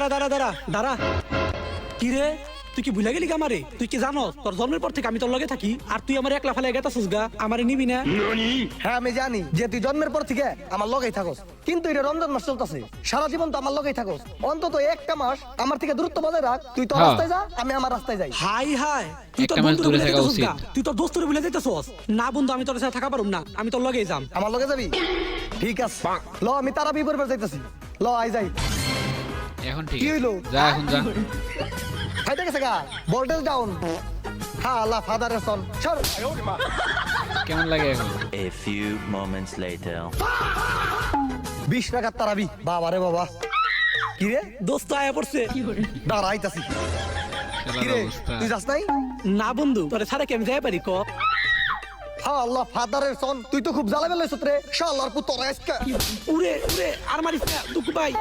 দাঁড়া দাঁড়া দাঁড়া দাঁড়া। কি রে, তুই কি ভুলে গেলি আমারে? তুই কি জানো তোর জন্মের পর থেকে আমি তোর লগে থাকি, আর তুই আমার একলা ফেলে গেতাছিস গা, আমারে নিবি না? হ্যাঁ আমি জানি যে তুই জন্মের পর থেকে আমার লগেই থাকস, কিন্তু এটা রমজান মাস চলতেছে, সারা জীবন তো আমার লগেই থাকস। অন্তত একটা মাস আমার থেকে দূরত্ব বজায় রাখ। তুই তোর রাস্তায় যা, আমি আমার রাস্তায় যাই। হাই হাই, তুই তোর একটা মাস বন্ধুরে দূরে ভুলে থাকা যাইতাছিস উচিত। গা, তুই তোর দোস্তরে ভুলে যাইতাছিস। না বন্ধু, আমি তোর সাথে থাকা পারুম না, আমি তোর লগেই যাম। আমার লগে যাবি? ঠিক আছে, ল আমি তারাবি পড়বে যাইতাছি। ল আই যাই। এখন ঠিক কি আছে। হইলো? যা এখন যা। ফাইটা গেছে গা, ভোল্টেজ ডাউন। হ্যাঁ আল্লাহ ফাদারের সন সর। কেমন লাগে এখন? A few moments later. 20 টাকার তারাবি, বাবা রে বাবা। কি রে দোস্ত আয়া পড়ছে। দাঁড়া আইতাছি। খেলার কি রে অবস্থা। তুই যাস নাই? না বন্ধু, তোরে ছাড়া কি আমি যাই পারি ক? হ্যাঁ আল্লাহ ফাদারের সন, তুই তো খুব জ্বালা বেলাইছ রে। শালার পুত্র আজকে উরে উরে আর মারিস না দুঃখ ভাই।